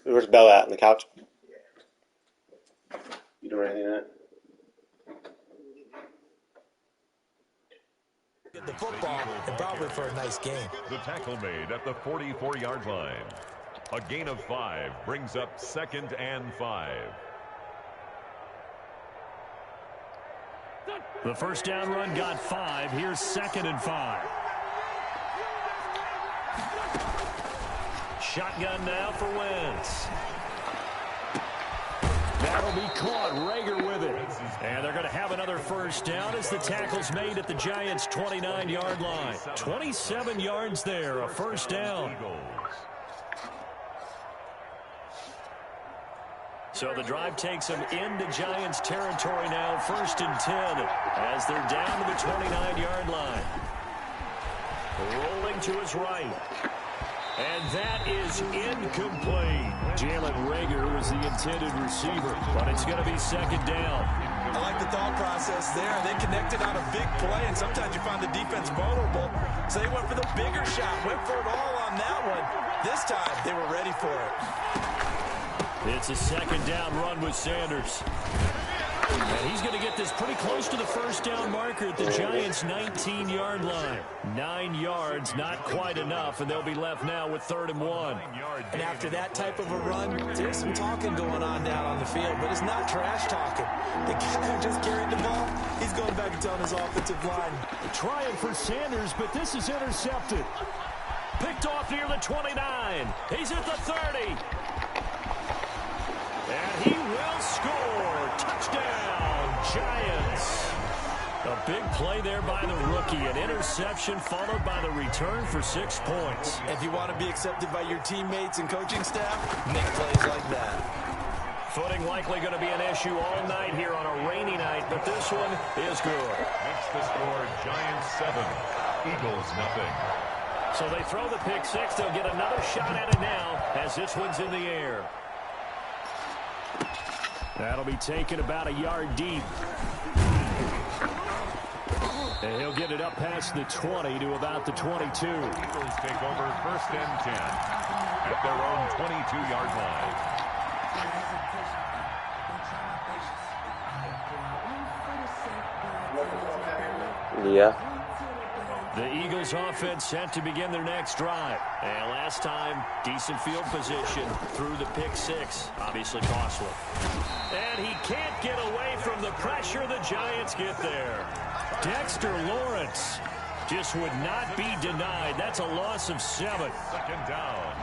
Where's Bella at on the couch? You doing anything yet? Get the football and probably for a nice game. The tackle made at the 44-yard line. A gain of 5 brings up 2nd and 5. The first down run got 5. Here's 2nd and 5. Shotgun now for Wentz. That'll be caught. Rager with it. And they're going to have another first down as the tackle's made at the Giants' 29-yard line. 27 yards there, a first down. So the drive takes them into Giants territory now, 1st and 10, as they're down to the 29-yard line. Rolling to his right. And that is incomplete. Jalen Rager was the intended receiver, but it's going to be 2nd down. I like the thought process there. They connected on a big play, and sometimes you find the defense vulnerable. So they went for the bigger shot, went for it all on that one. This time, they were ready for it. It's a 2nd down run with Sanders. And he's going to get this pretty close to the first down marker at the Giants' 19-yard line. 9 yards, not quite enough, and they'll be left now with 3rd and 1. And after that type of a run, there's some talking going on down on the field, but it's not trash talking. The guy who just carried the ball, he's going back and telling his offensive line. Trying for Sanders, but this is intercepted. Picked off near the 29. He's at the 30. And he will score. Touchdown, Giants. A big play there by the rookie. An interception followed by the return for 6 points. If you want to be accepted by your teammates and coaching staff, make plays like that. Footing likely going to be an issue all night here on a rainy night, but this one is good. Makes the score Giants 7, Eagles nothing. So they throw the pick 6. They'll get another shot at it now as this one's in the air. That'll be taken about a yard deep. And he'll get it up past the 20 to about the 22. Eagles take over 1st and 10 at their own 22-yard line. Yeah. The Eagles offense set to begin their next drive. And last time, decent field position through the pick 6. Obviously costly. And he can't get away from the pressure. The Giants get there. Dexter Lawrence just would not be denied. That's a loss of 7. 2nd down.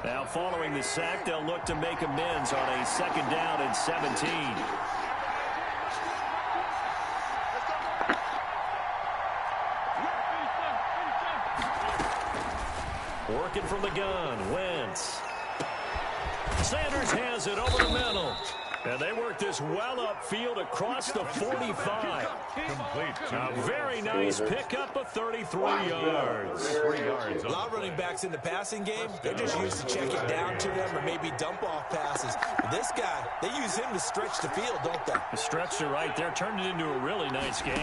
Now following the sack, they'll look to make amends on a 2nd down and 17. Working from the gun, Wentz. Sanders has it over the middle. And they work this well upfield across the 45. Complete. A very nice pickup of 33 yards. 3 yards. A lot of running backs in the passing game, they're just used to check it down to them or maybe dump off passes. But this guy, they use him to stretch the field, don't they? The stretcher right there turned it into a really nice game.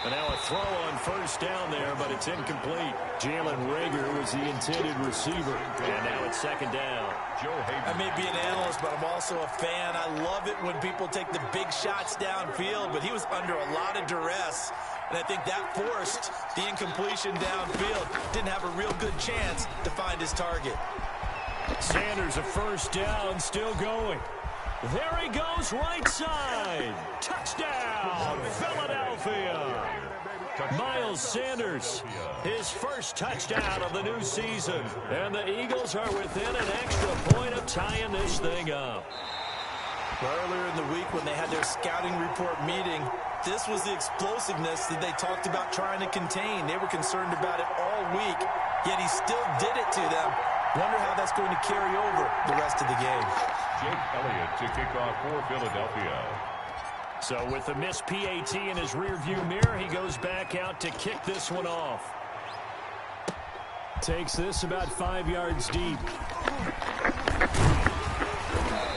And now a throw on 1st down there, but it's incomplete. Jalen Rager was the intended receiver. And now it's 2nd down. Joe Hayden. I may be an analyst, but I'm also a fan. I love it when people take the big shots downfield, but he was under a lot of duress. And I think that forced the incompletion downfield. Didn't have a real good chance to find his target. Sanders a first down, still going. There he goes, right side. Touchdown, Philadelphia. Miles Sanders, his first touchdown of the new season. And the Eagles are within an extra point of tying this thing up. Earlier in the week when they had their scouting report meeting, this was the explosiveness that they talked about trying to contain. They were concerned about it all week, yet he still did it to them. Wonder how that's going to carry over the rest of the game. Jake Elliott to kick off for Philadelphia. So with the missed PAT in his rearview mirror, he goes back out to kick this one off. takes this about 5 yards deep.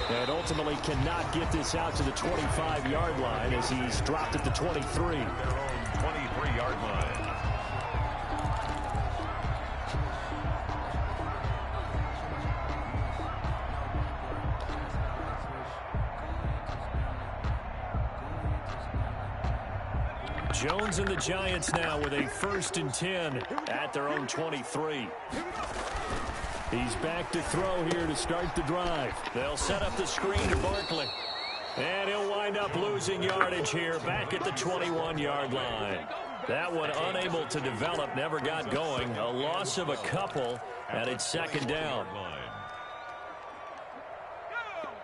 And ultimately cannot get this out to the 25-yard line as he's dropped at the 23. Their own 23-yard line. Jones and the Giants now with a 1st and 10 at their own 23. He's back to throw here to start the drive. They'll set up the screen to Barkley. And he'll wind up losing yardage here back at the 21-yard line. That one unable to develop, never got going. A loss of a couple, and it's 2nd down.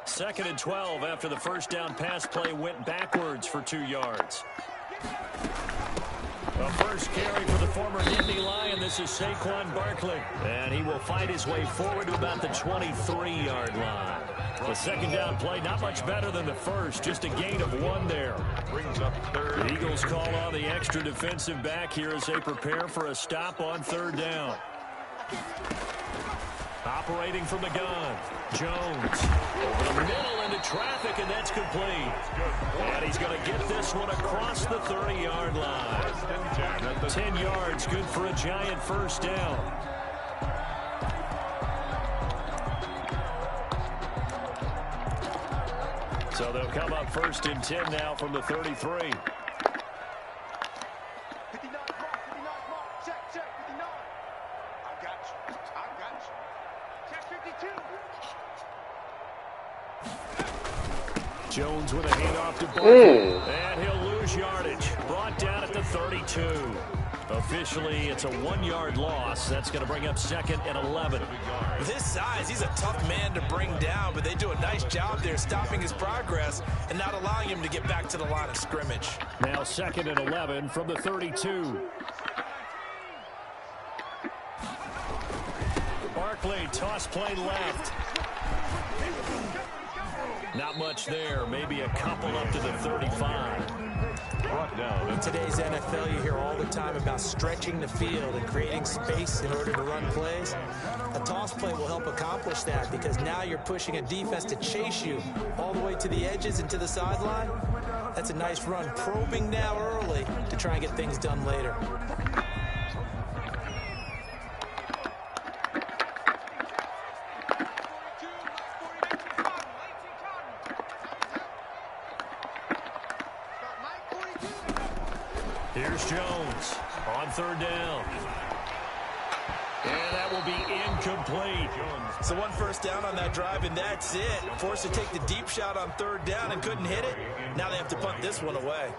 2nd and 12 after the 1st down pass play went backwards for 2 yards. A first carry for the former Nittany Lion. This is Saquon Barkley. And he will fight his way forward to about the 23-yard line. The 2nd down play, not much better than the first. Just a gain of 1 there. Brings up 3rd. The Eagles call on the extra defensive back here as they prepare for a stop on 3rd down. Operating from the gun. Jones over the middle into traffic, and that's complete. And he's going to get this one across the 30-yard line. 10 yards, good for a Giant 1st down. So they'll come up 1st and 10 now from the 33. Jones with a handoff to Barkley. And he'll lose yardage. Brought down at the 32. Officially, it's a 1-yard loss. That's going to bring up 2nd and 11. With his size, he's a tough man to bring down, but they do a nice job there stopping his progress and not allowing him to get back to the line of scrimmage. Now 2nd and 11 from the 32. Barkley, toss play left. Not much there. Maybe a couple up to the 35. In today's NFL, you hear all the time about stretching the field and creating space in order to run plays. A toss play will help accomplish that because now you're pushing a defense to chase you all the way to the edges and to the sideline. That's a nice run, probing now early to try and get things done later. Here's Jones on 3rd down. And that will be incomplete. So 1 first down on that drive, and that's it. Forced to take the deep shot on 3rd down and couldn't hit it. Now they have to punt this one away.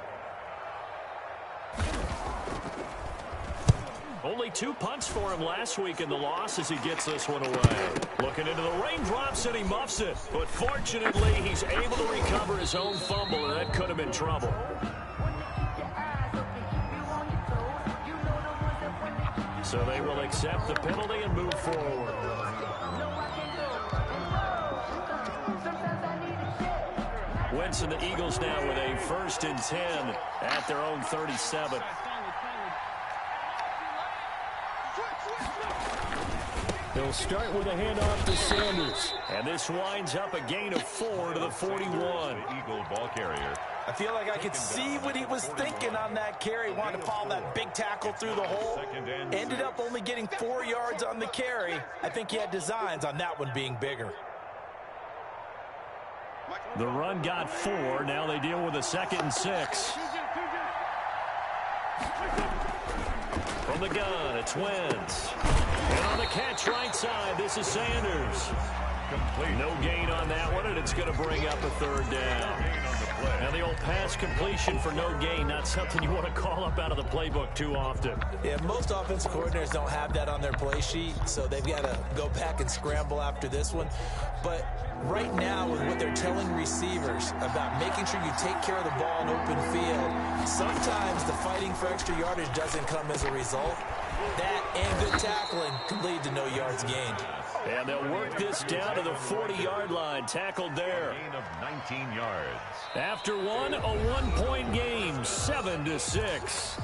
Only 2 punts for him last week in the loss as he gets this one away. Looking into the raindrops, and he muffs it. But fortunately, he's able to recover his own fumble, and that could have been trouble. So they will accept the penalty and move forward. Wentz and the Eagles now with a 1st and 10 at their own 37. They'll start with a handoff to Sanders. And this winds up a gain of 4 to the 41. The Eagle ball carrier. I feel like I could see what he was thinking on that carry. Wanted to follow that big tackle through the hole. Ended up only getting 4 yards on the carry. I think he had designs on that one being bigger. The run got 4. Now they deal with a 2nd and 6. From the gun, it's Wentz. And on the catch right side, this is Sanders. Complete. No gain on that one, and it's going to bring up a 3rd down. Now the old pass completion for no gain, not something you want to call up out of the playbook too often. Yeah, most offensive coordinators don't have that on their play sheet, so they've got to go back and scramble after this one. But right now, with what they're telling receivers about making sure you take care of the ball in open field, sometimes the fighting for extra yardage doesn't come as a result. That and good tackling can lead to no yards gained. And they'll work this down to the 40-yard line. Tackled there. Gain of 19 yards. After one, a 1-point game, 7-6.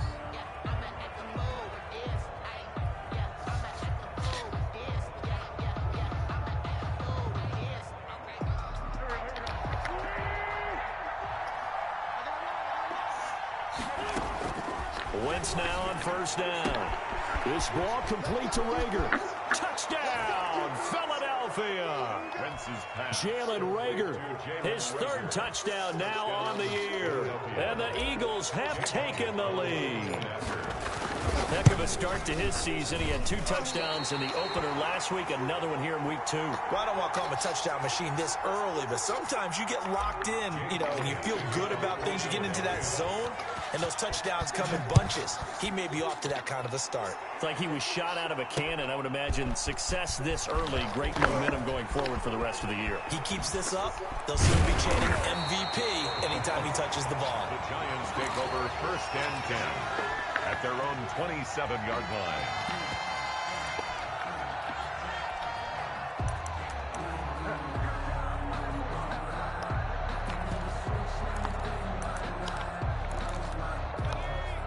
Wentz now on first down. This ball complete to Reagor. Touchdown, Philadelphia. Jalen Reagor, his third touchdown now on the year. And the Eagles have taken the lead. Heck of a start to his season. He had 2 touchdowns in the opener last week, another one here in week 2. Well, I don't want to call him a touchdown machine this early, but sometimes you get locked in, and you feel good about things. You get into that zone, and those touchdowns come in bunches. He may be off to that kind of a start. It's like he was shot out of a cannon. I would imagine success this early, great momentum going forward for the rest of the year. He keeps this up, they'll soon be chanting MVP anytime he touches the ball. The Giants take over first and 10 at their own 27-yard line.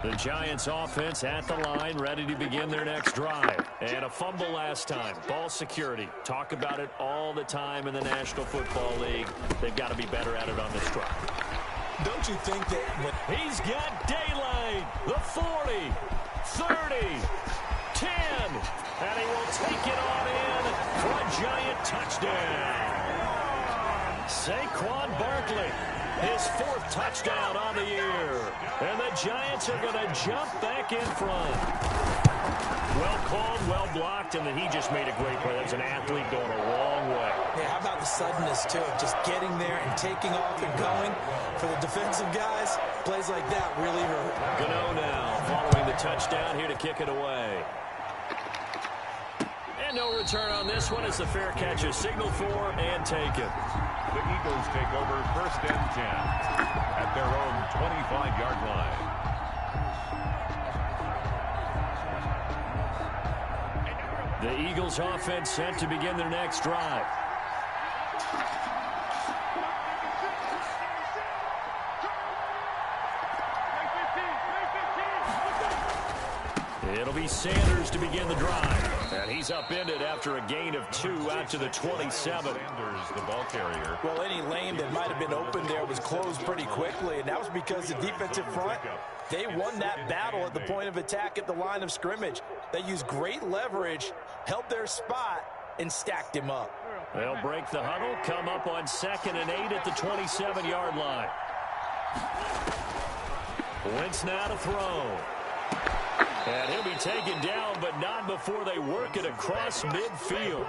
The Giants offense at the line, ready to begin their next drive. And a fumble last time. Ball security. Talk about it all the time in the National Football League. They've got to be better at it on this drive. Don't you think that when He's got daylight. The 40, 30, 10. And he will take it on in for a Giant touchdown. Saquon Barkley, his 4th touchdown on the year. And the Giants are going to jump back in front. Well called, well blocked, and then he just made a great play. That's an athlete going a long way. Yeah, how about the suddenness, too? Just getting there and taking off and going. For the defensive guys, plays like that really hurt. Gano now following the touchdown here to kick it away. And no return on this one. It's the fair catch is signaled for and taken. The Eagles take over first and 10 at their own 25-yard line. The Eagles offense set to begin their next drive. It'll be Sanders to begin the drive. And he's upended after a gain of 2 out to the 27. Sanders, the ball carrier. Well, any lane that might have been open there was closed pretty quickly, and that was because the defensive front, they won that battle at the point of attack at the line of scrimmage. They used great leverage, held their spot, and stacked him up. They'll break the huddle, come up on 2nd and 8 at the 27-yard line. Wentz now to throw. And he'll be taken down, but not before they work it across midfield.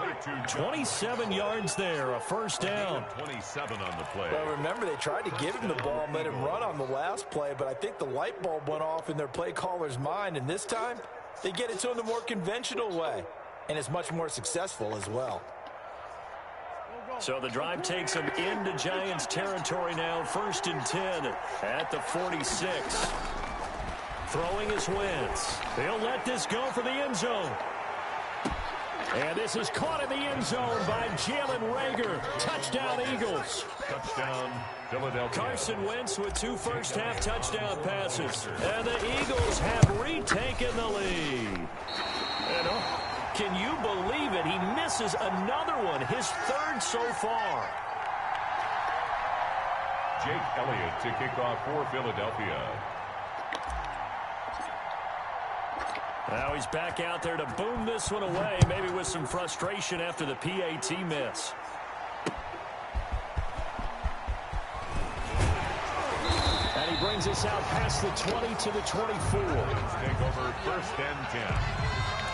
27 yards there, a first down. 27 on the play. Well, remember, they tried to give him the ball and let him run on the last play, but I think the light bulb went off in their play caller's mind, and this time they get it to him the more conventional way, and it's much more successful as well. So the drive takes them into Giants territory now, 1st and 10 at the 46. Throwing his Wentz. They'll let this go for the end zone. And this is caught in the end zone by Jalen Reagor. Touchdown, Eagles. Touchdown, Philadelphia. Carson Wentz with 2 first-half touchdown passes. And the Eagles have retaken the lead. And can you believe it? He misses another one, his 3rd so far. Jake Elliott to kick off for Philadelphia. Now he's back out there to boom this one away, maybe with some frustration after the PAT miss. And he brings us out past the 20 to the 24. Take over first and 10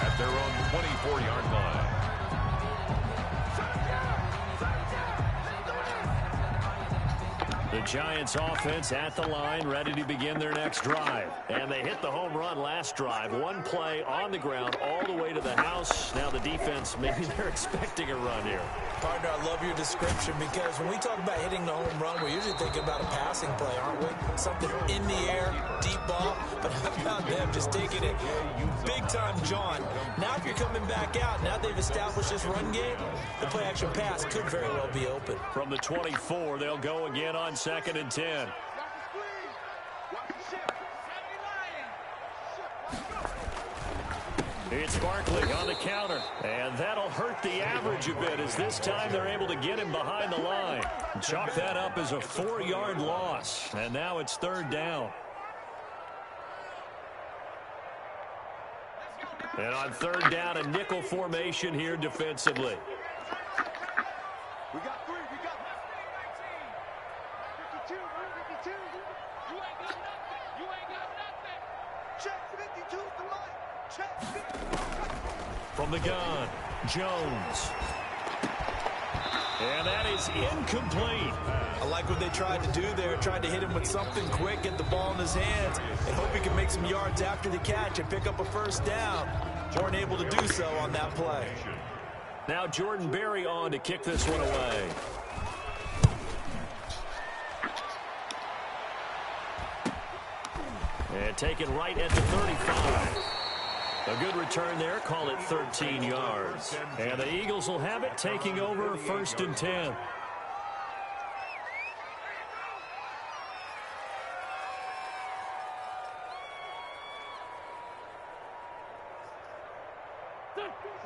at their own 24-yard line. The Giants offense at the line, ready to begin their next drive. And they hit the home run last drive. 1 play on the ground all the way to the house. Now the defense, maybe they're expecting a run here. Partner, I love your description, because when we talk about hitting the home run, we're usually thinking about a passing play, aren't we? Something in the air, deep ball. But how about them just taking it big time, John? Now if you're coming back out, now they've established this run game, the play-action pass could very well be open. From the 24, they'll go again on 2nd and 10. It's Barkley on the counter, and that'll hurt the average a bit, as this time they're able to get him behind the line. Chalk that up as a 4-yard loss, and now it's 3rd down. And on third down, a nickel formation here defensively. We got 3. We got 52. 52. You ain't got nothing. You ain't got nothing. Check 52 to light. Check 52. From the gun, Jones. And that is incomplete. I like what they tried to do there. Tried to hit him with something quick, get the ball in his hands, and hope he can make some yards after the catch and pick up a first down. Weren't able to do so on that play. Now Jordan Berry on to kick this one away. And taken right at the 35. A good return there, call it 13 yards. And the Eagles will have it, taking over 1st and 10.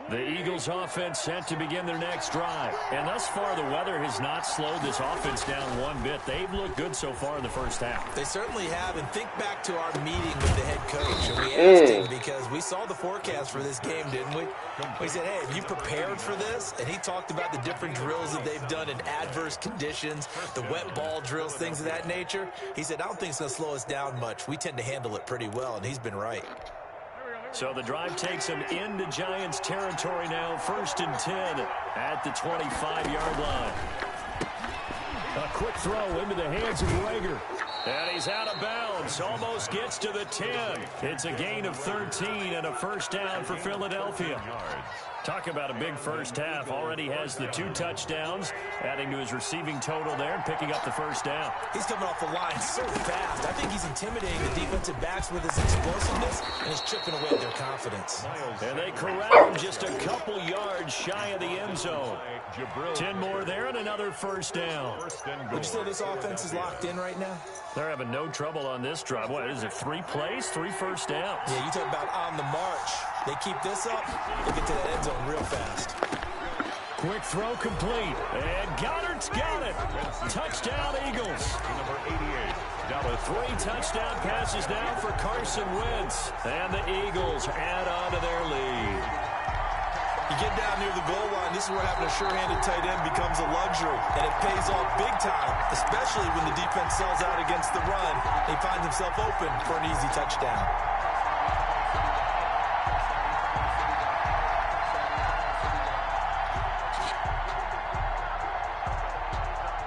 The Eagles offense set to begin their next drive. And thus far, the weather has not slowed this offense down one bit. They've looked good so far in the first half. They certainly have. And think back to our meeting with the head coach. And we asked him, because we saw the forecast for this game, didn't we? We said, hey, have you prepared for this? And he talked about the different drills that they've done in adverse conditions, the wet ball drills, things of that nature. He said, I don't think it's going to slow us down much. We tend to handle it pretty well, and he's been right. So the drive takes them into Giants territory now, 1st and 10 at the 25-yard line. A quick throw into the hands of Rager. And he's out of bounds, almost gets to the 10. It's a gain of 13 and a first down for Philadelphia. Talk about a big first half. Already has the 2 touchdowns, adding to his receiving total there and picking up the first down. He's coming off the line so fast. I think he's intimidating the defensive backs with his explosiveness, and he's chipping away at their confidence. And they corral him just a couple yards shy of the end zone. 10 more there and another first down. Would you say this offense is locked in right now? They're having no trouble on this drive. What is it, 3 plays, 3 first downs? Yeah, you talk about on the march. They keep this up, they get to the end zone real fast. Quick throw complete. And Goddard's got it. Touchdown, Eagles. Number 88. Dallas. 3 touchdown passes now for Carson Wentz. And the Eagles add on to their lead. You get down near the goal line, this is where having a sure-handed tight end becomes a luxury, and it pays off big time, especially when the defense sells out against the run. He finds himself open for an easy touchdown.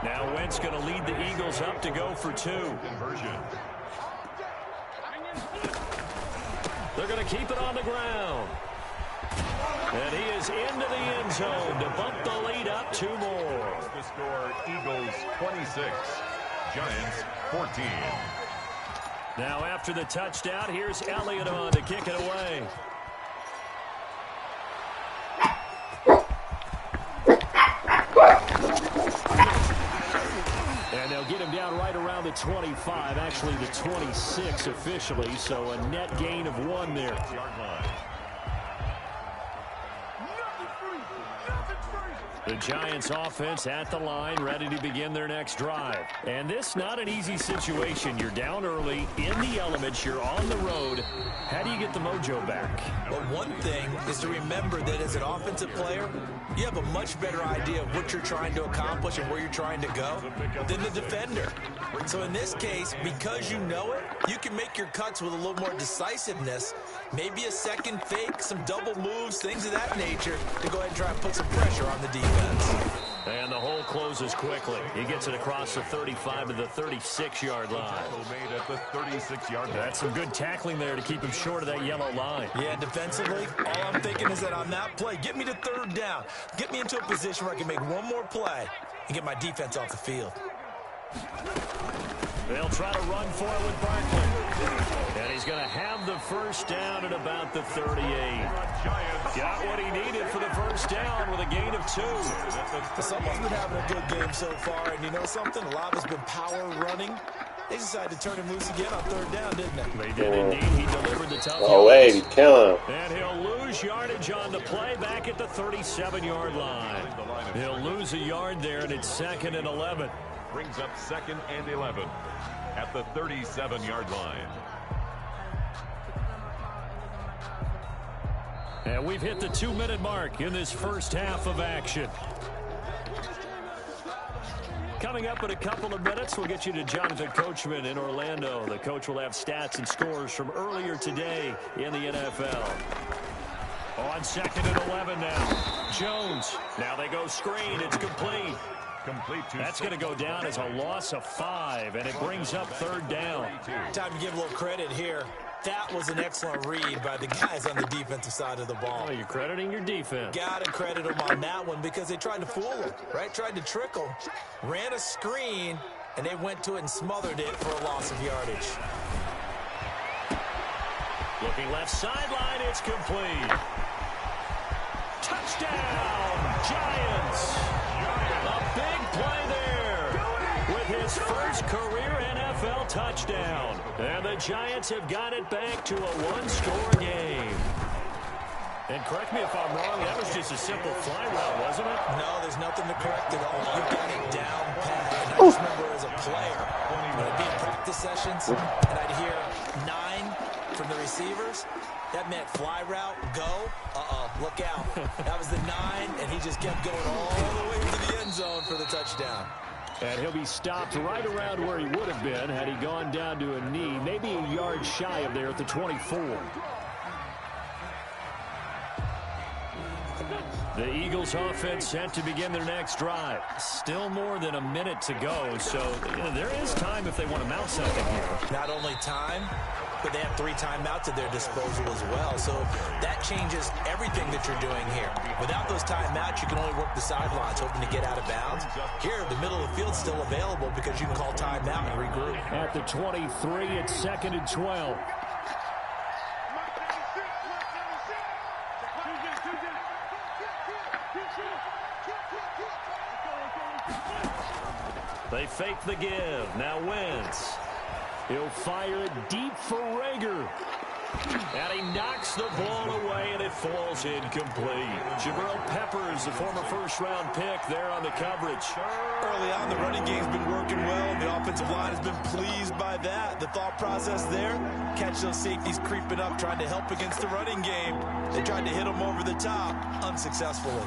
Now Wentz going to lead the Eagles up to go for 2. Conversion. They're going to keep it on the ground. And he is into the end zone to bump the lead up 2 more. The score, Eagles 26, Giants 14. Now after the touchdown, here's Elliott on to kick it away. And they'll get him down right around the 25, actually the 26 officially, so a net gain of 1 there. Yard line. The Giants offense at the line, ready to begin their next drive. And this not an easy situation. You're down early, in the elements, you're on the road. How do you get the mojo back? Well, one thing is to remember that as an offensive player, you have a much better idea of what you're trying to accomplish and where you're trying to go than the defender. So in this case, because you know it, you can make your cuts with a little more decisiveness, maybe a second fake, some double moves, things of that nature, to go ahead and try and put some pressure on the defense. And the hole closes quickly. He gets it across the 35 to the 36-yard line. Tackle made at the 36-yard line. That's some good tackling there to keep him short of that yellow line. Yeah, defensively, all I'm thinking is that on that play, get me to 3rd down. Get me into a position where I can make one more play and get my defense off the field. They'll try to run for it with Barkley. And he's going to have the first down at about the 38. Got what he needed for the first down with a gain of 2. Someone's been having a good game so far, and you know something? A lot has been power running. They decided to turn him loose again on 3rd down, didn't they? They did indeed. He delivered the tough Oh, wait, he's killing him. And he'll lose yardage on the play back at the 37-yard line. He'll lose a yard there, and it's 2nd and 11. Brings up 2nd and 11 at the 37-yard line. And we've hit the 2-minute mark in this first half of action. Coming up in a couple of minutes, we'll get you to Jonathan Coachman in Orlando. The coach will have stats and scores from earlier today in the NFL. On 2nd and 11 now. Jones. Now they go screen. It's complete. That's going to go down as a loss of 5, and it brings up 3rd down. Time to give a little credit here. That was an excellent read by the guys on the defensive side of the ball. Oh, you're crediting your defense. Got to credit them on that one because they tried to fool them, right? Tried to trick them. Ran a screen, and they went to it and smothered it for a loss of yardage. Looking left sideline, it's complete. Touchdown, Giants. A big play there with his first career NFL touchdown. And the Giants have got it back to a 1-score game. And correct me if I'm wrong, that was just a simple fly route, wasn't it? No, there's nothing to correct at all. You've got it down pat. And I just remember as a player, when I'd be in practice sessions, and I'd hear 9 from the receivers, that meant fly route, go, look out. That was the 9, and he just kept going all the way to the end zone for the touchdown. And he'll be stopped right around where he would have been had he gone down to a knee, maybe a yard shy of there at the 24. The Eagles offense set to begin their next drive. Still more than a minute to go, so there is time if they want to mount something here. Not only time, but they have 3 timeouts at their disposal as well. So that changes everything that you're doing here. Without those timeouts, you can only work the sidelines, hoping to get out of bounds. Here, the middle of the field's still available because you can call timeout and regroup. At the 23, it's 2nd and 12. They fake the give. Now Wentz. He'll fire it deep for Rager. And he knocks the ball away, and it falls incomplete. Jabril Peppers, the former first-round pick, there on the coverage. Early on, the running game's been working well, and the offensive line has been pleased by that. The thought process there, catch those safeties creeping up, trying to help against the running game. They tried to hit them over the top, unsuccessfully.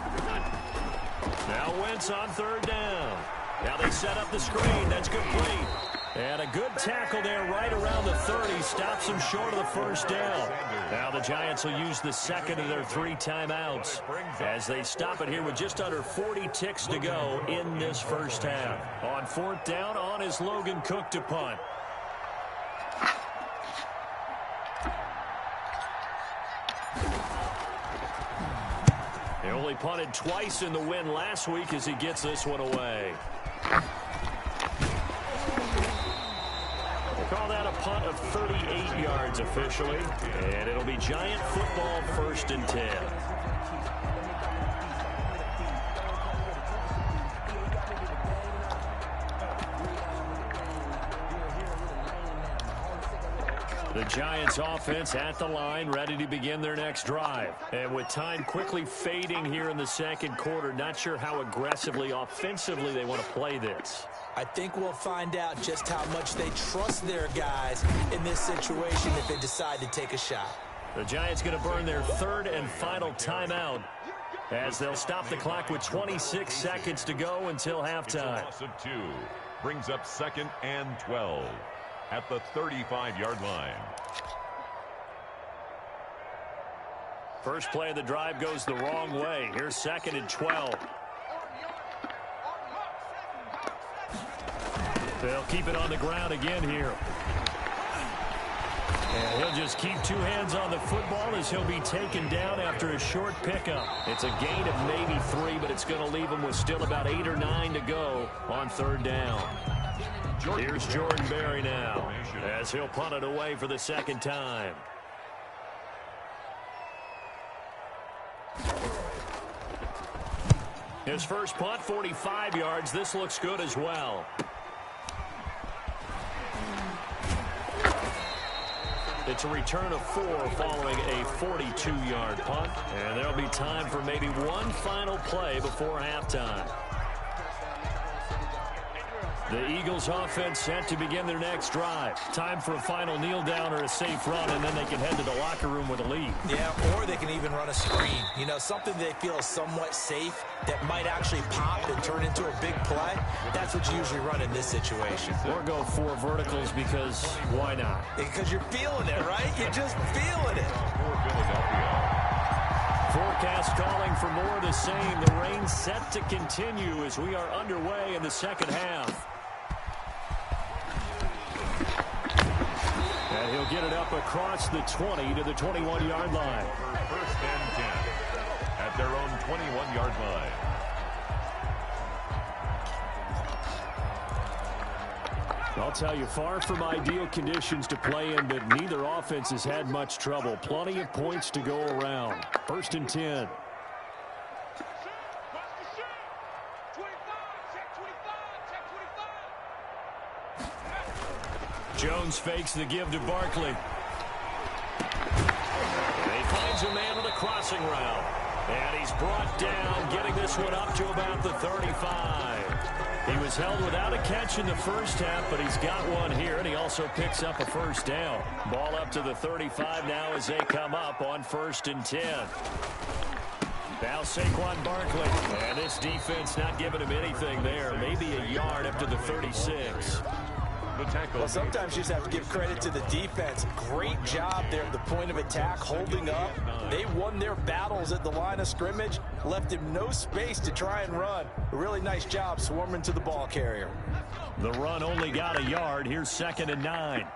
Now Wentz on 3rd down. Now they set up the screen. That's complete. And a good tackle there right around the 30. Stops him short of the 1st down. Now the Giants will use the 2nd of their 3 timeouts as they stop it here with just under 40 ticks to go in this first half. On 4th down, on is Logan Cook to punt. He only punted twice in the win last week as he gets this one away. Call that a punt of 38 yards officially, and it'll be Giant football 1st and 10. The Giants offense at the line, ready to begin their next drive. And with time quickly fading here in the 2nd quarter, not sure how aggressively, offensively they want to play this. I think we'll find out just how much they trust their guys in this situation if they decide to take a shot. The Giants going to burn their 3rd and final timeout as they'll stop the clock with 26 seconds to go until halftime. It's a loss of 2. Brings up 2nd and 12 at the 35-yard line. First play of the drive goes the wrong way. Here's 2nd and 12. They'll keep it on the ground again here. And he'll just keep 2 hands on the football as he'll be taken down after a short pickup. It's a gain of maybe 3, but it's going to leave him with still about 8 or 9 to go on 3rd down. Here's Jordan Berry now as he'll punt it away for the 2nd time. His first punt, 45 yards. This looks good as well. It's a return of 4 following a 42-yard punt. And there'll be time for maybe one final play before halftime. The Eagles offense set to begin their next drive. Time for a final kneel down or a safe run, and then they can head to the locker room with a lead. Yeah, or they can even run a screen. You know, something they feel is somewhat safe that might actually pop and turn into a big play. That's what you usually run in this situation. Or go 4 verticals because why not? Because you're feeling it, right? You're just feeling it. Forecast calling for more of the same. The rain set to continue as we are underway in the second half. And he'll get it up across the 20 to the 21-yard line. First and 10 at their own 21-yard line. I'll tell you, far from ideal conditions to play in, but neither offense has had much trouble. Plenty of points to go around. First and 10. Jones fakes the give to Barkley. And he finds a man on a crossing route. And he's brought down, getting this one up to about the 35. He was held without a catch in the first half, but he's got one here, and he also picks up a first down. Ball up to the 35 now as they come up on first and 10. Now Saquon Barkley. And this defense not giving him anything there. Maybe a yard up to the 36. Well, sometimes you just have to give credit to the defense. Great job there at the point of attack, holding up. They won their battles at the line of scrimmage, left him no space to try and run. A really nice job swarming to the ball carrier. The run only got a yard. Here's second and 9.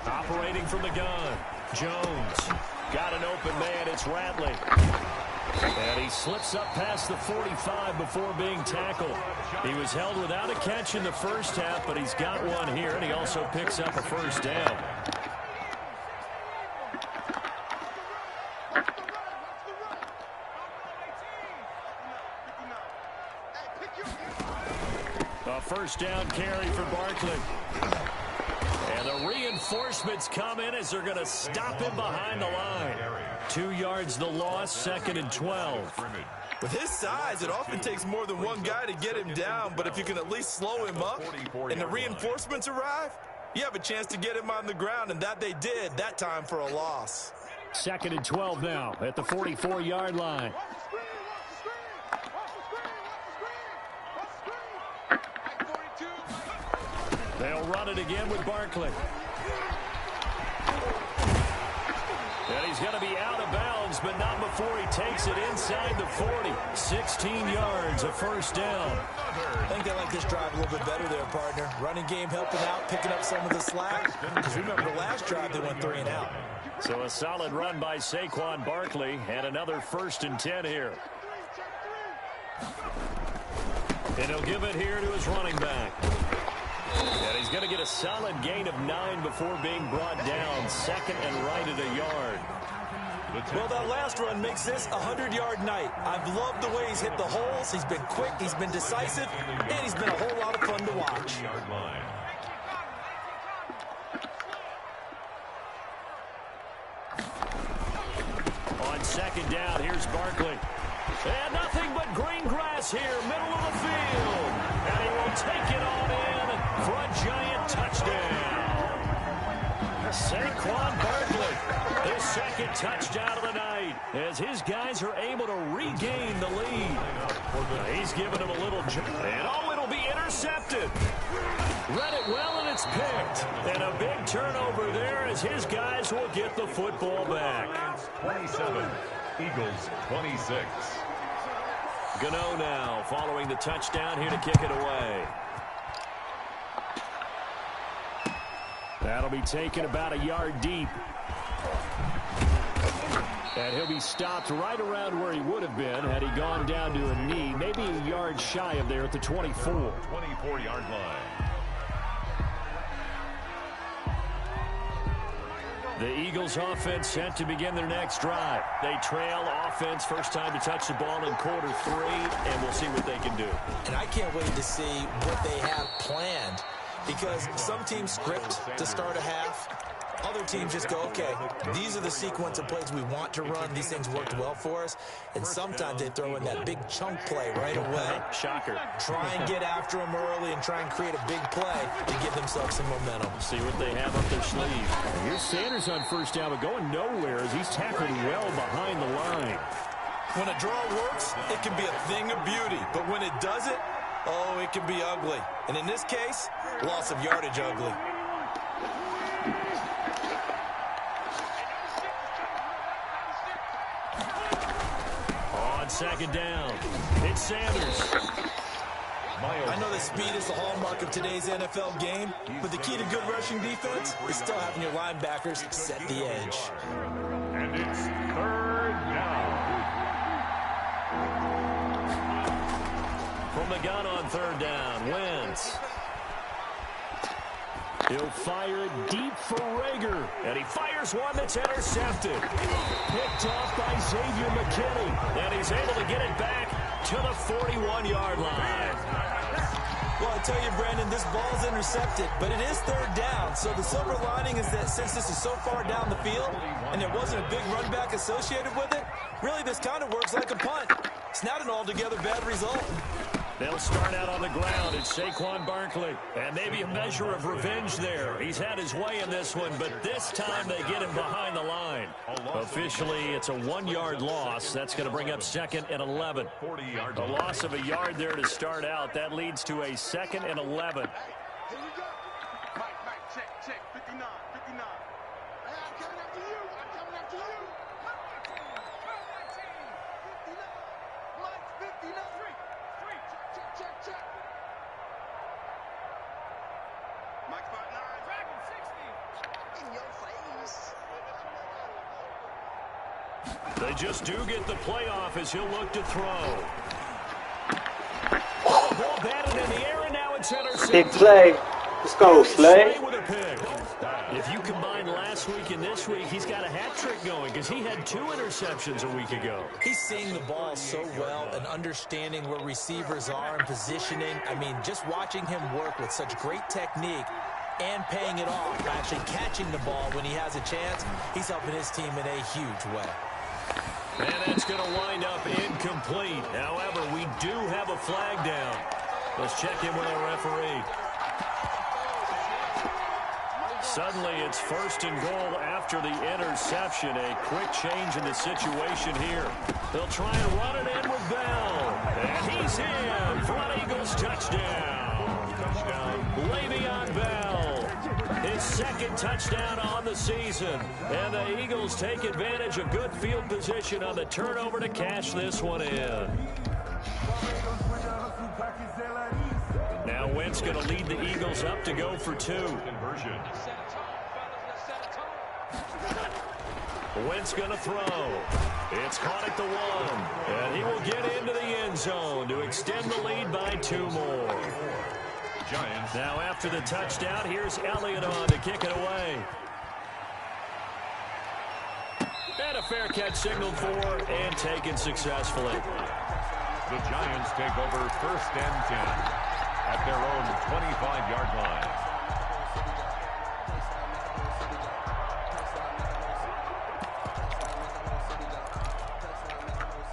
Operating from the gun, Jones. Got an open man, it's Ratley. And he slips up past the 45 before being tackled. He was held without a catch in the first half, but he's got one here, and he also picks up a first down. A first down carry for Barkley. And the reinforcements come in as they're going to stop him behind the line. 2 yards the loss, second and 12. With his size, it often takes more than one guy to get him down, but if you can at least slow him up and the reinforcements arrive, you have a chance to get him on the ground, and that they did that time for a loss. Second and 12 now at the 44-yard line. They'll run it again with Barkley. And he's going to be out of bounds, but not before he takes it inside the 40. 16 yards, a first down. I think they like this drive a little bit better there, partner. Running game helping out, picking up some of the slack. Because remember, the last drive they went 3 and out. So a solid run by Saquon Barkley, and another first and 10 here. And he'll give it here to his running back. And he's going to get a solid gain of 9 before being brought down. Second and right at a yard. Well, that last run makes this a 100-yard night. I've loved the way he's hit the holes. He's been quick, he's been decisive, and he's been a whole lot of fun to watch. On second down, here's Barkley. And nothing but green grass here, middle of the field. And he will take it on in for a giant touchdown. Saquon Barkley, his second touchdown of the night, as his guys are able to regain the lead. He's giving him a little jump, and oh, it'll be intercepted. Read it well, and it's picked. And a big turnover there as his guys will get the football back. 27, Eagles 26. Gano now following the touchdown here to kick it away. That'll be taken about a yard deep. And he'll be stopped right around where he would have been had he gone down to a knee, maybe a yard shy of there at the 24. 24-yard line. The Eagles offense set to begin their next drive. They trail offense, first time to touch the ball in quarter 3, and we'll see what they can do. And I can't wait to see what they have planned, because some teams script to start a half, Other teams just go, okay, these are the sequence of plays we want to run. These things worked well for us. And sometimes they throw in that big chunk play right away. Shocker. Try and get after them early and try and create a big play to give themselves some momentum. See what they have up their sleeve. And here's Sanders on first down, but going nowhere as he's tackled well behind the line. When a draw works, it can be a thing of beauty. But when it doesn't, oh, it can be ugly. And in this case, loss of yardage ugly. On second down, it's Sanders. I know that speed is the hallmark of today's NFL game, but the key to good rushing defense is still having your linebackers set the edge. And it's third down. From the gun on third down, Wentz. He'll fire it deep for Rager. And he fires one that's intercepted. Picked off by Xavier McKinney. And he's able to get it back to the 41-yard line. Well, I tell you, Brandon, this ball's intercepted, but it is third down. So the silver lining is that since this is so far down the field and there wasn't a big run back associated with it, really this kind of works like a punt. It's not an altogether bad result. They'll start out on the ground. It's Saquon Barkley. And maybe a measure of revenge there. He's had his way in this one, but this time they get him behind the line. Officially, it's a 1-yard loss. That's going to bring up 2nd and 11. A loss of a yard there to start out. That leads to a 2nd and 11. Here we go. Mike, check. 59. Hey, I'm coming after you. 59. Mike's 59. Check. Mike's 5'9". Dragon 60. In your face. They just do get the playoff as he'll look to throw. Ball batted in the air, and now it's intercepted. Big play. Let's go, Slay. With a pick. If you combine last week and this week, he's got a hat trick going because he had 2 interceptions a week ago. He's seeing the ball so well and understanding where receivers are and positioning. I mean, just watching him work with such great technique and paying it off by actually catching the ball when he has a chance, he's helping his team in a huge way. And that's going to wind up incomplete. However, we do have a flag down. Let's check in with our referee. Suddenly, it's 1st and goal after the interception. A quick change in the situation here. They'll try and run it in with Bell. And he's in for an Eagles touchdown. Le'Veon Bell, his 2nd touchdown on the season. And the Eagles take advantage of good field position on the turnover to cash this one in. Now Wentz going to lead the Eagles up to go for 2. Wentz going to throw. It's caught at the 1. And he will get into the end zone to extend the lead by 2 more. Giants. Now after the touchdown, here's Elliott on to kick it away. And a fair catch signaled for and taken successfully. The Giants take over 1st and 10 at their own 25-yard line.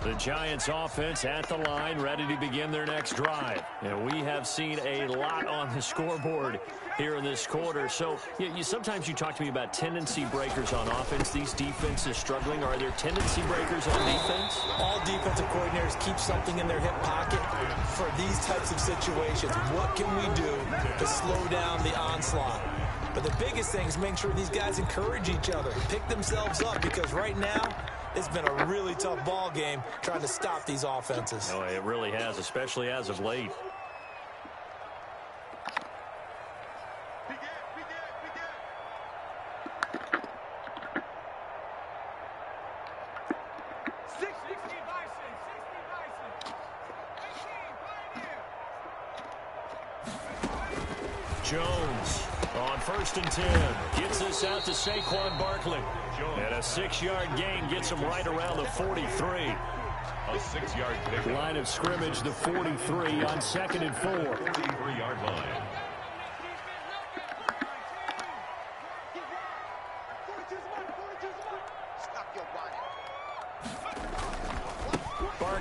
The Giants offense at the line, ready to begin their next drive. And we have seen a lot on the scoreboard here in this quarter. So sometimes you talk to me about tendency breakers on offense. These defenses struggling. Are there tendency breakers on defense? All defensive coordinators keep something in their hip pocket for these types of situations. What can we do to slow down the onslaught? But the biggest thing is making sure these guys encourage each other, pick themselves up, because right now, it's been a really tough ball game trying to stop these offenses. Oh, it really has, especially as of late. Jones on 1st and 10. Gets this out to Saquon Barkley. And a 6-yard gain gets him right around the 43. A 6-yard pick. Line of scrimmage, the 43 on 2nd and 4. 43-yard line.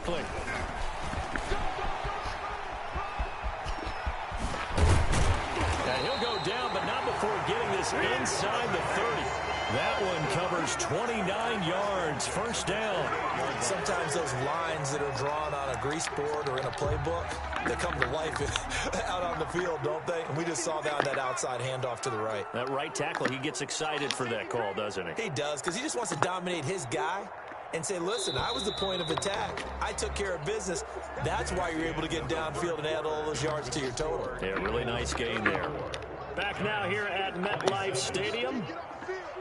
Barkley. And he'll go down, but not before getting this inside the 30. That one covers 29 yards. First down. Sometimes those lines that are drawn on a grease board or in a playbook, they come to life out on the field, don't they? And we just saw that outside handoff to the right. That right tackle, he gets excited for that call, doesn't he? He does, because he just wants to dominate his guy and say, listen, I was the point of attack. I took care of business. That's why you're able to get downfield and add all those yards to your total. Yeah, really nice game there. Back now here at MetLife Stadium.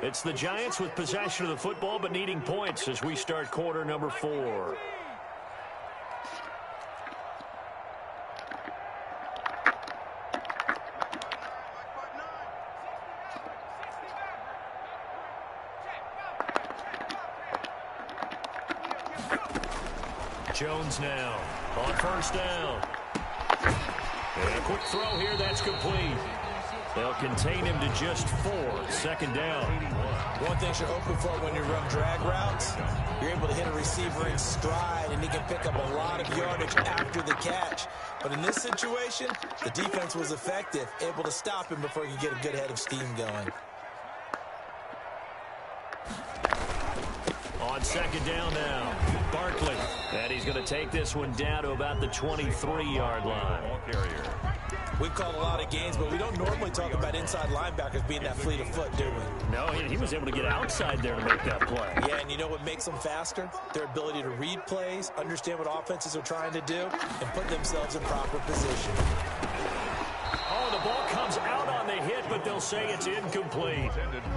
It's the Giants with possession of the football but needing points as we start quarter number 4. Jones now on first down. And a quick throw here, that's complete. They'll contain him to just 4. Second down. One thing you're open for when you run drag routes, you're able to hit a receiver in stride, and he can pick up a lot of yardage after the catch. But in this situation, the defense was effective, able to stop him before he could get a good head of steam going. On second down now, Barkley. And he's going to take this one down to about the 23-yard line. We've called a lot of games, but we don't normally talk about inside linebackers being that fleet of foot, do we? No, he was able to get outside there to make that play. Yeah, and you know what makes them faster? Their ability to read plays, understand what offenses are trying to do, and put themselves in proper position. Oh, the ball comes out on the hit, but they'll say it's incomplete.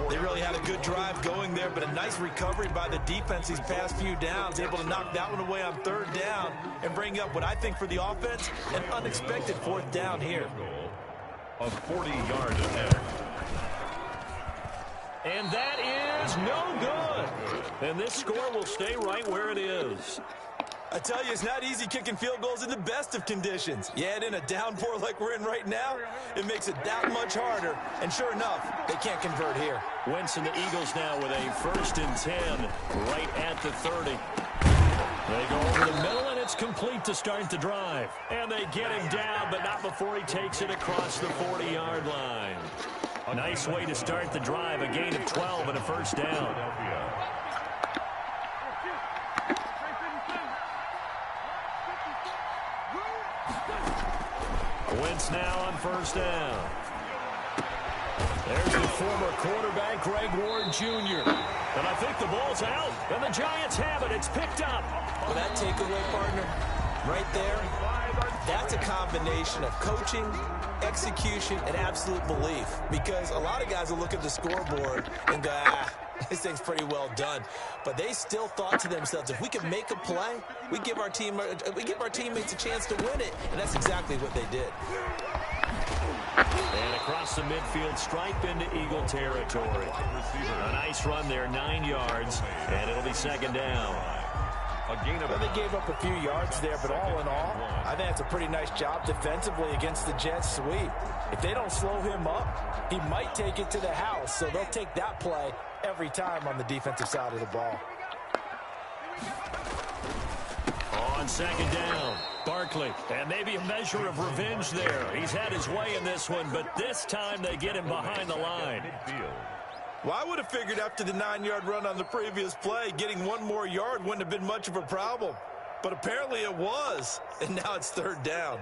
They really had a good drive going there, but a nice recovery by the defense these past few downs, able to knock that one away on third down and bring up what I think for the offense, an unexpected fourth down here. A 40-yard attempt. And that is no good. And this score will stay right where it is. I tell you, it's not easy kicking field goals in the best of conditions. You add in a downpour like we're in right now, it makes it that much harder. And sure enough, they can't convert here. Wentz and the Eagles now with a 1st and 10 right at the 30. They go over the middle, and it's complete to start the drive. And they get him down, but not before he takes it across the 40-yard line. A nice way to start the drive, a gain of 12 and a first down. Wentz now on first down. There's the former quarterback, Greg Ward Jr. And I think the ball's out, and the Giants have it. It's picked up. Well, that takeaway, partner, right there, that's a combination of coaching, execution, and absolute belief. Because a lot of guys will look at the scoreboard and go, this thing's pretty well done. But they still thought to themselves, if we can make a play, we give our teammates a chance to win it. And that's exactly what they did. And across the midfield stripe into Eagle territory. A nice run there, 9 yards, and it'll be second down. Well, they gave up a few yards there, but all in all, I think that's a pretty nice job defensively against the Jets sweep. If they don't slow him up, he might take it to the house, so they'll take that play every time on the defensive side of the ball. On second down, Barkley, and maybe a measure of revenge there. He's had his way in this one, but this time they get him behind the line. Well, I would have figured after the 9-yard run on the previous play, getting one more yard wouldn't have been much of a problem. But apparently it was, and now it's third down.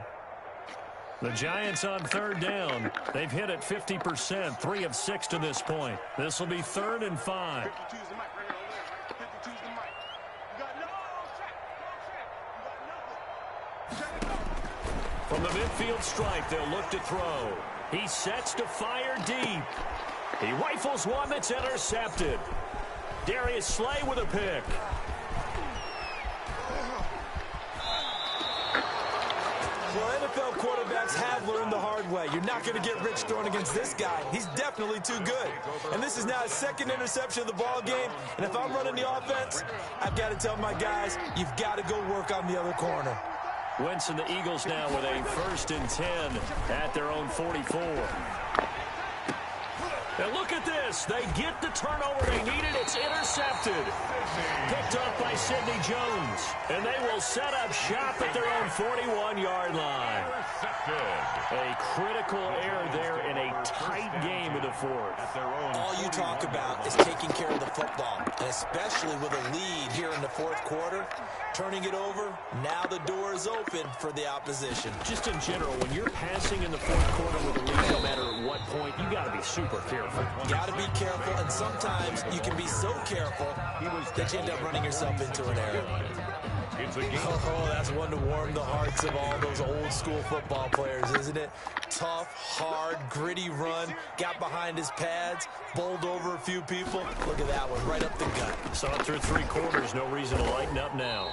The Giants on third down. They've hit it 50%, 3 of 6 to this point. This will be 3rd and 5. From the midfield stripe, they'll look to throw. He sets to fire deep. He rifles one that's intercepted. Darius Slay with a pick. Well, NFL quarterbacks have learned the hard way. You're not going to get rich throwing against this guy. He's definitely too good. And this is now his 2nd interception of the ball game. And if I'm running the offense, I've got to tell my guys, you've got to go work on the other corner. Wentz and the Eagles now with a 1st and 10 at their own 44. And look at at this. They get the turnover they needed. It's intercepted. Picked up by Sidney Jones. And they will set up shop at their own 41-yard line. A critical error there in a tight game of the fourth. All you talk about is taking care of the football, and especially with a lead here in the fourth quarter. Turning it over, now the door is open for the opposition. Just in general, when you're passing in the fourth quarter with a lead, no matter at what point, you got to be super careful. Got to be careful, and sometimes you can be so careful that you end up running yourself into an error. Oh, that's one to warm the hearts of all those old school football players, isn't it? Tough, hard, gritty run, got behind his pads, bowled over a few people. Look at that one, right up the gut. Saw it through 3 quarters, no reason to lighten up now.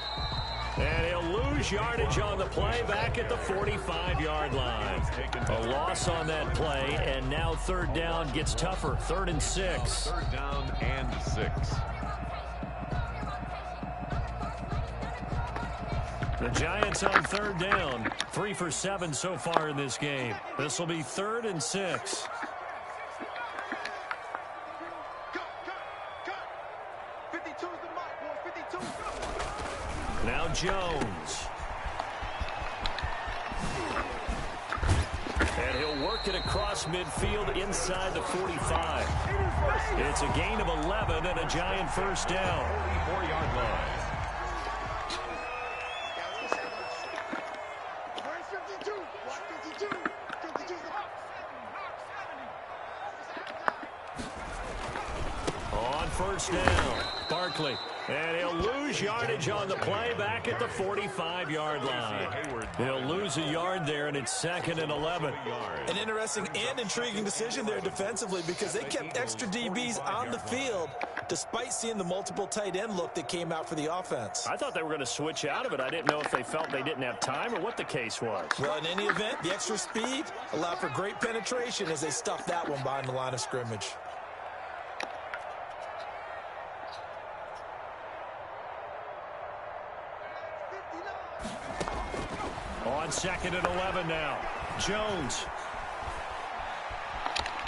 And he'll lose yardage on the play back at the 45-yard line. A loss on that play, and now third down gets tougher. 3rd and 6. 3rd down and 6. The Giants on 3rd down. 3 for 7 so far in this game. This will be 3rd and 6. Now Jones. And he'll work it across midfield inside the 45. It's a gain of 11 and a Giant first down. 44-yard line. On first down, Barkley. And he'll lose yardage on the play back at the 45-yard line. He'll lose a yard there, and it's 2nd and 11. An interesting and intriguing decision there defensively because they kept extra DBs on the field despite seeing the multiple tight end look that came out for the offense. I thought they were going to switch out of it. I didn't know if they felt they didn't have time or what the case was. Well, in any event, the extra speed allowed for great penetration as they stuffed that one behind the line of scrimmage. On 2nd and 11 now. Jones.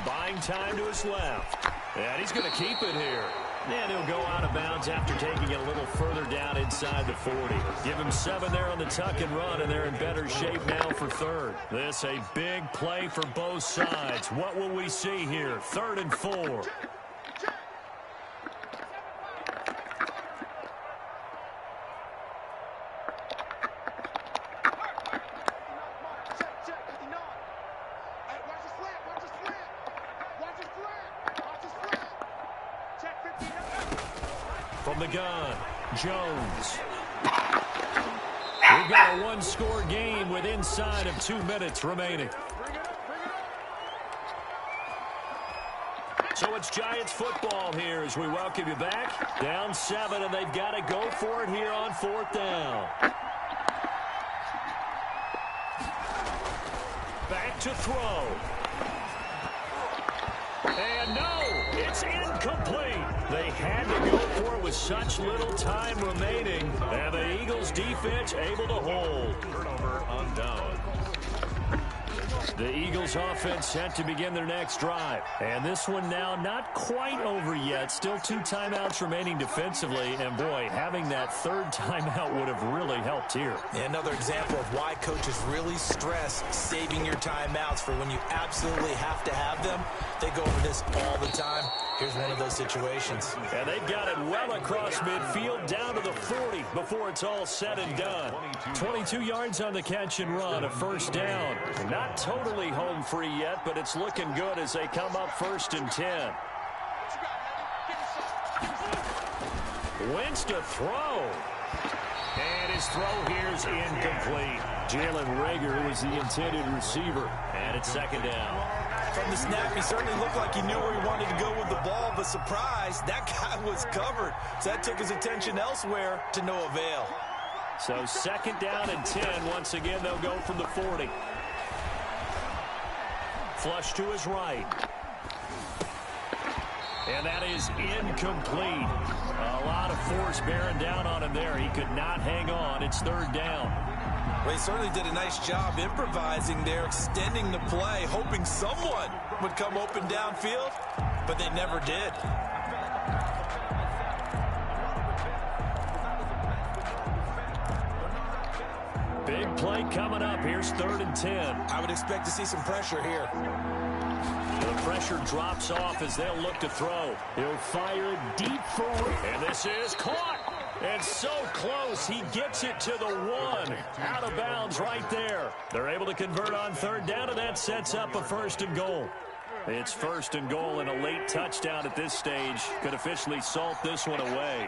Buying time to his left. And he's going to keep it here. And he'll go out of bounds after taking it a little further down inside the 40. Give him 7 there on the tuck and run, and they're in better shape now for 3rd. This a big play for both sides. What will we see here? 3rd and 4. From the gun, Jones. We've got a 1-score game with inside of 2 minutes remaining. So it's Giants football here as we welcome you back. Down 7, and they've got to go for it here on 4th down. Back to throw. And no, it's incomplete. They had to go for it with such little time remaining. And the Eagles defense able to hold. Turnover on down. The Eagles offense set to begin their next drive. And this one now not quite over yet. Still 2 timeouts remaining defensively. And boy, having that 3rd timeout would have really helped here. Another example of why coaches really stress saving your timeouts for when you absolutely have to have them. They go over this all the time. Here's one of those situations. And they've got it well across midfield down to the 40 before it's all said and done. 22 yards on the catch and run, a first down. Not totally home free yet, but it's looking good as they come up 1st and 10. Wentz to throw. And his throw here is incomplete. Jalen Reagor, who was the intended receiver. And it's 2nd down. From the snap, he certainly looked like he knew where he wanted to go with the ball, but surprise, that guy was covered. So that took his attention elsewhere to no avail. So 2nd down and 10. Once again, they'll go from the 40. Flush to his right. And that is incomplete. A lot of force bearing down on him there. He could not hang on. It's 3rd down. Well, he certainly did a nice job improvising there, extending the play, hoping someone would come open downfield. but they never did. Big play coming up. Here's 3rd and 10. I would expect to see some pressure here. The pressure drops off as they'll look to throw. He'll fire deep for it. And this is caught. And so close, he gets it to the 1. Out of bounds right there. They're able to convert on 3rd down, and that sets up a 1st and goal. It's 1st and goal, and a late touchdown at this stage could officially salt this one away.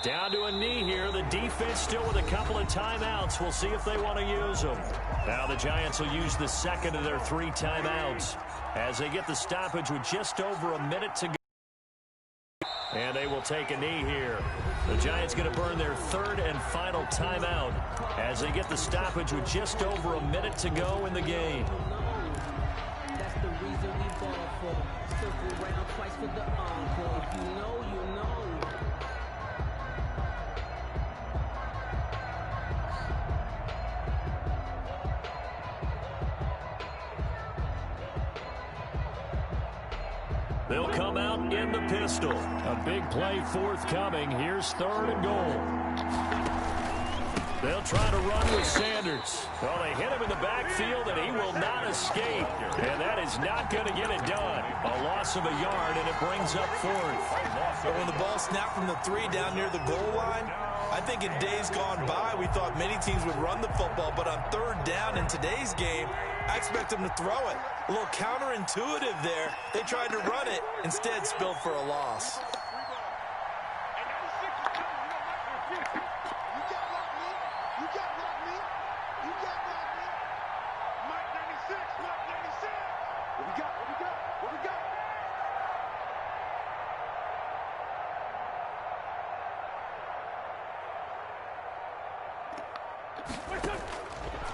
Down to a knee here. The defense still with a couple of timeouts. We'll see if they want to use them. Now the Giants will use the 2nd of their 3 timeouts as they get the stoppage with just over a minute to go. And they will take a knee here. The Giants going to burn their 3rd and final timeout as they get the stoppage with just over a minute to go in the game. That's the reason we ball for. Circle round twice for the encore. If you know, you know. They'll come out in the pistol. A big play forthcoming. Here's 3rd and goal. They'll try to run with Sanders. Well, they hit him in the backfield, and he will not escape. And that is not going to get it done. A loss of a yard, and it brings up 4th. But when the ball snapped from the 3 down near the goal line, I think in days gone by, we thought many teams would run the football. But on 3rd down in today's game, I expect them to throw it. A little counterintuitive there. They tried to run it, instead spilled for a loss.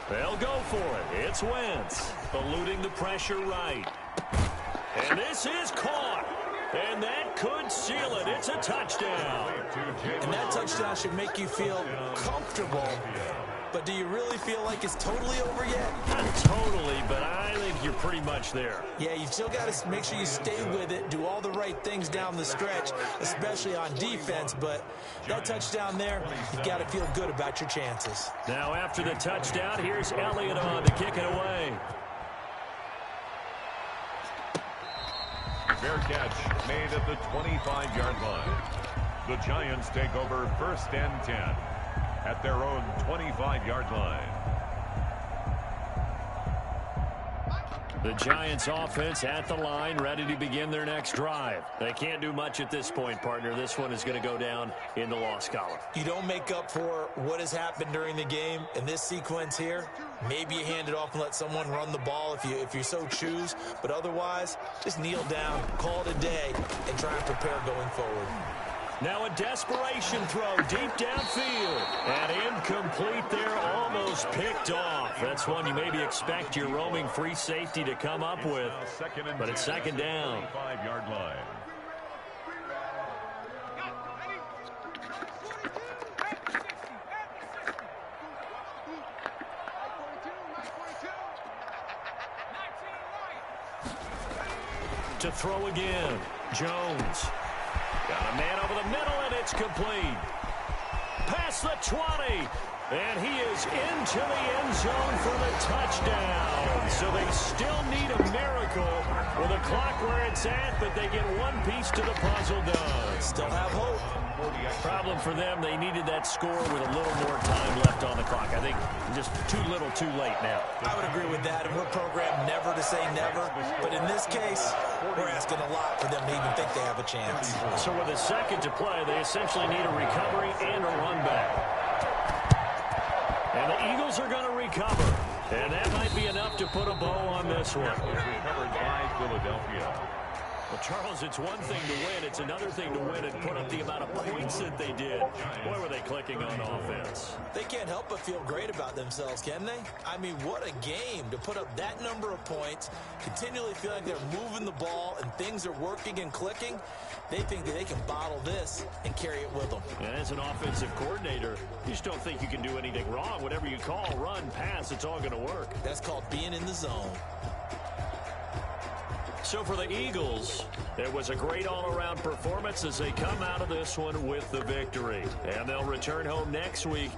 They'll go for it. It's Wentz, eluding the pressure right. And this is caught. And that could seal it. It's a touchdown. And that touchdown should make you feel comfortable. But do you really feel like it's totally over yet? Not totally, but I think you're pretty much there. Yeah, you've still got to make sure you stay with it, do all the right things down the stretch, especially on defense. But that touchdown there, you've got to feel good about your chances. Now after the touchdown, here's Elliott on to kick it away. Fair catch made at the 25-yard line. The Giants take over 1st and 10 at their own 25-yard line. The Giants offense at the line, ready to begin their next drive. They can't do much at this point, partner. This one is going to go down in the loss column. You don't make up for what has happened during the game in this sequence here. Maybe you hand it off and let someone run the ball if you so choose. But otherwise, just kneel down, call it a day, and try and prepare going forward. Now a desperation throw deep downfield. And incomplete there, almost picked off. That's one you maybe expect your roaming free safety to come up with. But it's 2nd down. 5-yard line. To throw again, Jones. Got a man over the middle, and it's complete. Past the 20, and he is into the end zone for the touchdown. So they still need a miracle with the clock where it's at, but they get one piece to the puzzle done. Still have hope. Problem for them, they needed that score with a little more time left on the clock. I think just too little too late now. I would agree with that, and we're programmed never to say never. But in this case, we're asking a lot for them to even think they have a chance. So with a 2nd to play, they essentially need a recovery and a run back. And the Eagles are going to recover. And that might be enough to put a bow on this one. Recovered by Philadelphia. Well, Charles, it's one thing to win. It's another thing to win and put up the amount of points that they did. Boy, were they clicking on offense. They can't help but feel great about themselves, can they? I mean, what a game to put up that number of points, continually feel like they're moving the ball and things are working and clicking. They think that they can bottle this and carry it with them. And as an offensive coordinator, you just don't think you can do anything wrong. Whatever you call, run, pass, it's all going to work. That's called being in the zone. So for the Eagles, it was a great all-around performance as they come out of this one with the victory. And they'll return home next week.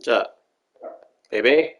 자, 베베.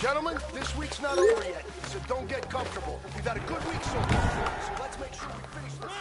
Gentlemen, this week's not over yet, so don't get comfortable. We've had a good week so far, so let's make sure we finish this.